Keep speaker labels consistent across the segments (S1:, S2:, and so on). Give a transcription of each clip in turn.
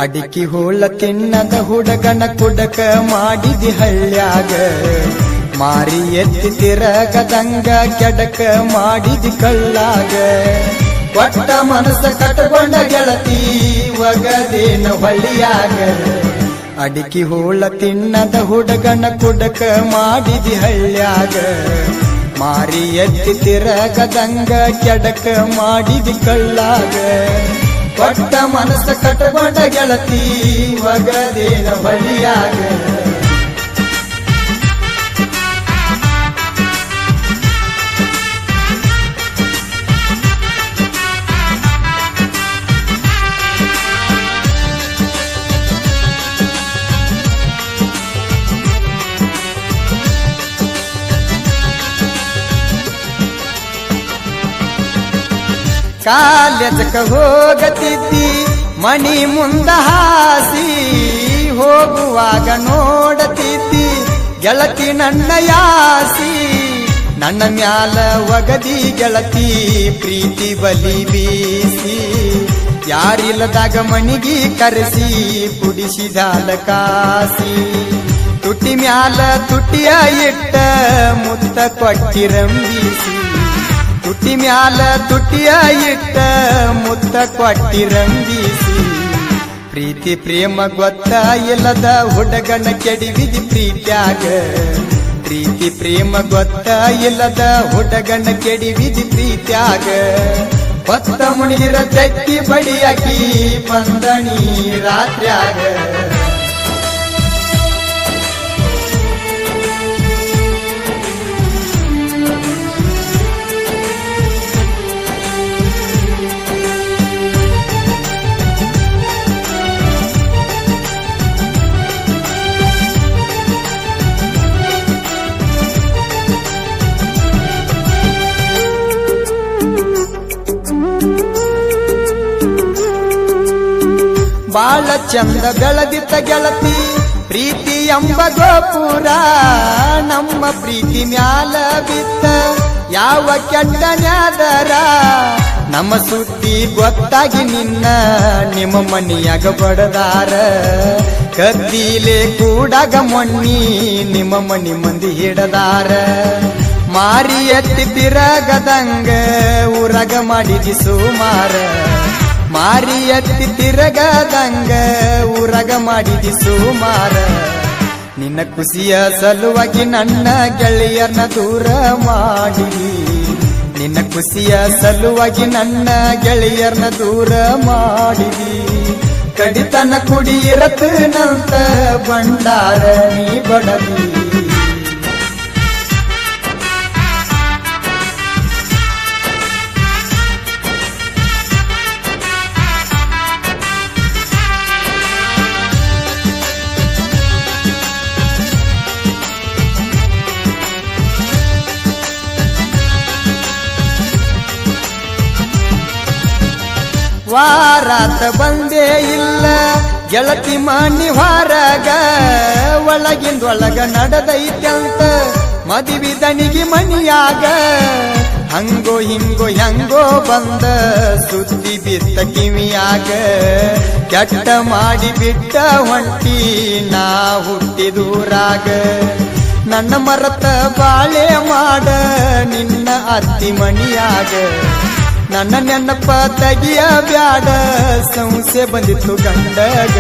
S1: ಅಡಿಕಿ ಹೋಳ ತಿನ್ನದ ಹುಡುಗನ ಕುಡಕ ಮಾಡಿದಿ ಹಳ್ಳ್ಯಾಗ ಮಾರಿ ಎತ್ತಿ ತಿರಗದಂಗ ಕೆಡಕ ಮಾಡಿದಿ ಕಳ್ಳಾಗ ಒಟ್ಟ ಮನಸ್ಸ ಕಟ್ಟಕೊಂಡ ಗೆಳತಿ ಒಗದೇನ ಹೊಳ್ಳಿಯಾಗ ಅಡಿಕಿ ಹೋಳ ತಿನ್ನದ ಹುಡುಗನ ಕುಡಕ ಮಾಡಿದಿ ಹಳ್ಳ್ಯಾಗ ಮಾರಿ ಎತ್ತಿ ತಿರಗದಂಗ ಕೆಡಕ ಮಾಡಿದಿ ಕಳ್ಳಾಗ ಒಟ್ಟ ಮನಸ್ಸ ಕಟ್ಟಕೊಂಡ ಗೆಳತಿ ಒಗದೇನ ಹೊಳ್ಳಿಯಾಗ ಕಾಲೇಜಕ ಹೋಗತಿದ್ದಿ ಮಣಿ ಮುಂದ ಹಾಸಿ ಹೋಗುವಾಗ ನೋಡತಿದ್ದಿ ಗೆಳತಿ ನನ್ನ ಯಾಸಿ ನನ್ನ ಮ್ಯಾಲ ಒಗದಿ ಗೆಳತಿ ಪ್ರೀತಿ ಬಲಿ ಬೀಸಿ ಯಾರಿಲ್ಲದಾಗ ಮಣಿಗಿ ಕರೆಸಿ ಕುಡಿಸಿದಾಲ ಕಾಸಿ ತುಟಿ ಮ್ಯಾಲ ತುಟಿಯ ಇಟ್ಟ ಮುತ್ತ ಕೊಟ್ಟಿರಂಬಿಸಿ ತುಟಿ ಮ್ಯಾಲ ತುಟಿಯ ಇಟ್ಟ ಮುತ್ತ ಕೊಟ್ಟಿರಂಬಿಸಿ ಪ್ರೀತಿ ಪ್ರೇಮ ಗೊತ್ತ ಇಲ್ಲದ ಹುಡುಗನ ಕೆಡಿವಿದಿ ಪ್ರೀತ್ಯಾಗ ಪ್ರೀತಿ ಪ್ರೇಮ ಗೊತ್ತ ಇಲ್ಲದ ಹುಡುಗನ ಕೆಡಿವಿದಿ ಪ್ರೀತ್ಯಾಗ ಹೊತ್ತ ಮುಣಿರ ತೆಕ್ಕಿ ಬಡಿಯಾಕಿ ಬಂದಣಿ ರಾತ್ರ್ಯಾಗ ಬಾಳ ಚಂದ ಬೆಳದಿತ್ತ ಗೆಳತಿ ಪ್ರೀತಿ ಎಂಬ ಗೋಪುರ ನಮ್ಮ ಪ್ರೀತಿ ಮ್ಯಾಲ ಬಿತ್ತ ಯಾವ ಕೆಟ್ಟ ನ್ಯಾದರ ನಮ್ಮ ಸುದ್ದಿ ಗೊತ್ತಾಗಿ ನಿನ್ನ ನಿಮ್ಮ ಮನಿಯಾಗ ಬಡದಾರ ಕದ್ದಿಲೆ ಕೂಡಾಗ ಮೊನ್ನಿ ನಿಮ್ಮ ಮನಿ ಮಂದಿ ಹಿಡದಾರ ಮಾರಿ ಎತ್ತಿ ತಿರಗದಂಗ ಊರಾಗ ಮಾಡಿದಿ ಸುಮಾರ ಮಾರಿ ಎತ್ತಿ ತಿರಗದಂಗ ಊರಾಗ ಮಾಡಿದಿ ಸುಮಾರ ನಿನ್ನ ಖುಷಿಯ ಸಲುವಾಗಿ ನನ್ನ ಗೆಳೆಯರ್ನ ದೂರ ಮಾಡಿದಿ ನಿನ್ನ ಖುಷಿಯ ಸಲುವಾಗಿ ನನ್ನ ಗೆಳೆಯರ್ನ ದೂರ ಮಾಡಿದಿ ಕಡಿತನ ಕುಡಿಯಿರತನಂತ ಬಂಡಾರ ನೀ ಬಡದಿ ವಾರಾತ ಬಂದೇ ಇಲ್ಲ ಗೆಳತಿ ಮನಿ ಹೊರಗ ಒಳಗಿಂದೊಳಗ ನಡೆದೈತಂತ ಮದುವೆ ದಣಿಗಿ ಮನಿಯಾಗ ಹಂಗೋ ಹಿಂಗೋ ಹೆಂಗೋ ಬಂದ ಸುದ್ದಿ ಬಿತ್ತ ಕಿವಿಯಾಗ ಕೆಟ್ಟ ಮಾಡಿ ಬಿಟ್ಟ ಹೊಂಟಿ ನಾ ಹುಟ್ಟಿದೂರಾಗ ನನ್ನ ಮರತ ಬಾಳೆ ಮಾಡ ನಿನ್ನ ಅತ್ತಿ ಮನಿಯಾಗ ನನ್ನ ನೆನಪ ತೆಗಿಯ ಬ್ಯಾಡ ಸಂಸೆ ಬಂದಿತ್ತು ಗಂಡಗ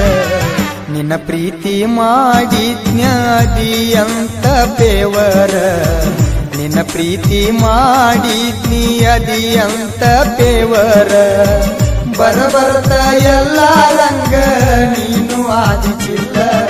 S1: ನಿನ್ನ ಪ್ರೀತಿ ಮಾಡಿದ್ನ್ಯಾದಿ ಅಂತ ಬೇವರ ನಿನ್ನ ಪ್ರೀತಿ ಮಾಡಿದ್ನಿ ಅದಿ ಅಂತ ಬೇವರ ಬರಬರ್ತ ಎಲ್ಲ ರಂಗ ನೀನು ಆದಿ ಚಿಲ್ಲರ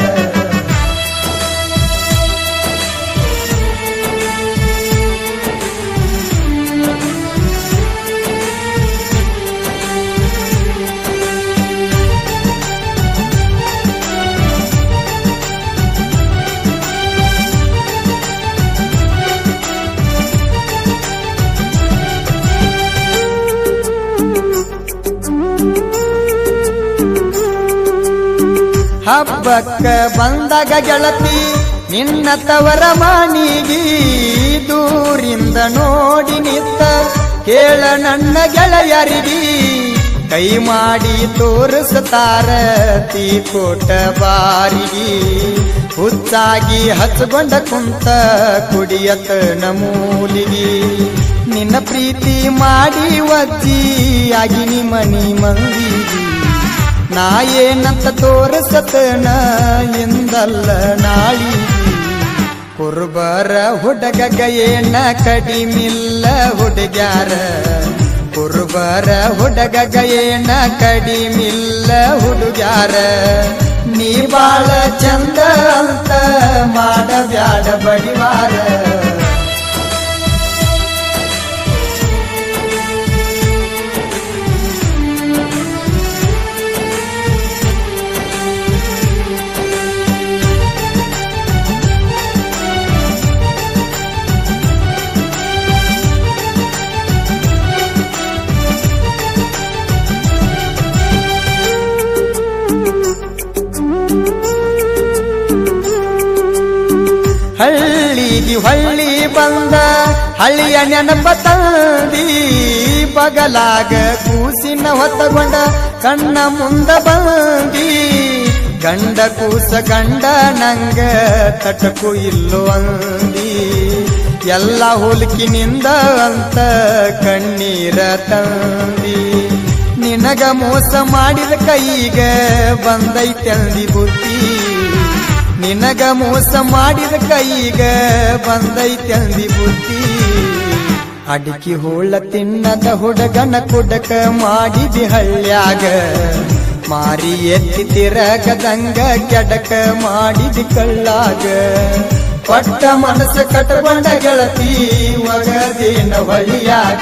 S1: ಹಬ್ಬಕ್ಕ ಬಂದಾಗ ಗೆಳತಿ ನಿನ್ನ ತವರ ಮನಿಗಿ ದೂರಿಂದ ನೋಡಿ ನಿತ್ತ ಕೇಳ ನನ್ನ ಗೆಳೆಯರಿಗಿ ಕೈ ಮಾಡಿ ತೋರಿಸ್ತಾರ ತೀಕೋಟ ಬಾರಿಗೆ ಹುಚ್ಚಾಗಿ ಹಚ್ಕೊಂಡ ಕುಂತ ಕುಡಿಯತ ನಮೂಲಿಗೆ ನಿನ್ನ ಪ್ರೀತಿ ಮಾಡಿ ಒಜ್ಜಿ ಆಗಿನಿ ಮನಿ ಮಂದಿಗೆ ನಾ ಏನಂತ ತೋರಿಸತನ ಎಂದಲ್ಲ ನಾಳಿಗೆ ಕುರುಬರ ಹುಡುಗಗ ಏನ ಕಡಿಮಿಲ್ಲ ಹುಡುಗ್ಯಾರ ಕುರುಬರ ಹುಡುಗಗ ಏನ ಕಡಿಮಿಲ್ಲ ಹುಡುಗ್ಯಾರ ನೀ ಬಾಳ ಚಂದ ಅಂತ ಮಾಡಬ್ಯಾಡ ಬಡಿವಾರ ಹಳ್ಳಿಗೆ ಹೊಳ್ಳಿ ಬಂದ ಹಳ್ಳಿಯ ನೆನಪ ತಂದಿ ಬಗಲಾಗ ಕೂಸಿನ ಹೊತ್ತಗೊಂಡ ಕಣ್ಣ ಮುಂದ ಬಂದಿ ಗಂಡ ಕೂಸ ಗಂಡ ನಂಗ ತಟಕು ಇಲ್ಲೋ ಅಂದಿ ಎಲ್ಲ ಹೋಲಿಕಿನಿಂದ ಅಂತ ಕಣ್ಣೀರ ತಂದಿ ನಿನಗ ಮೋಸ ಮಾಡಿದ ಕೈಗ ಬಂದೈತಂದಿ ಬುದ್ಧಿ ನಿನಗ ಮೋಸ ಮಾಡಿದ ಕೈಗ ಬಂದೈತಂದಿ ಬುದ್ಧಿ ಅಡಿಕೆ ಹೋಳ ತಿನ್ನದ ಹುಡುಗನ ಕುಡಕ ಮಾಡಿದಿ ಹಳ್ಳ್ಯಾಗ ಮಾರಿ ಎತ್ತಿ ತಿರಗದಂಗ ಕೆಡಕ ಮಾಡಿದಿ ಕಳ್ಳಾಗ ಪಟ್ಟ ಮನಸ್ಸು ಕಟ್ಟಕೊಂಡ ಗೆಳತಿ ಒಗದೇನ ಹೊಳಿಯಾಗ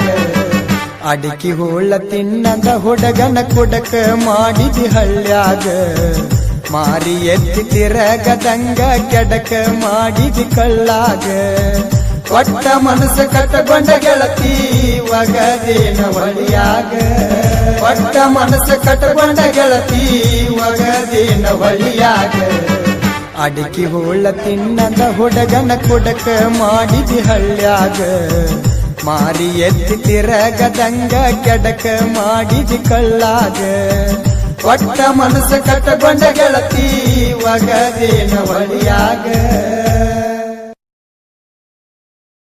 S1: ಅಡಿಕೆ ಹೋಳ ತಿನ್ನದ ಹುಡುಗನ ಕುಡಕ ಮಾಡಿದಿ ಹಳ್ಳ್ಯಾಗ ಮಾರಿ ಎತ್ತಿ ತಿರಗದಂಗ ಕೆಡಕ ಮಾಡಿದಿ ಕಳ್ಳಾಗ ಒಟ್ಟ ಮನಸ್ಸು ಕಟ್ಟಕೊಂಡ ಗೆಳತಿ ಒಗದೇನ ಹೊಳಿಯಾಗ ಒಟ್ಟ ಮನಸ್ಸು ಕಟ್ಟಕೊಂಡ ಗೆಳತಿ ಒಗದೇನ ಹೊಳಿಯಾಗ ಅಡಿಕೆ ಹೋಳ ತಿನ್ನದ ಹುಡುಗನ ಕುಡಕ ಮಾಡಿದಿ ಹಳ್ಳ್ಯಾಗ ಮಾರಿ ಎತ್ತಿ ತಿರಗದಂಗ ಕೆಡಕ ಮಾಡಿದಿ ಕಳ್ಳಾಗ ಒಟ್ಟ ಮನಸ್ಸು ಕಟ್ಟಕೊಂಡ ಗೆಳತಿ ಒಗದೇನ ಹೊಳಿಯಾಗ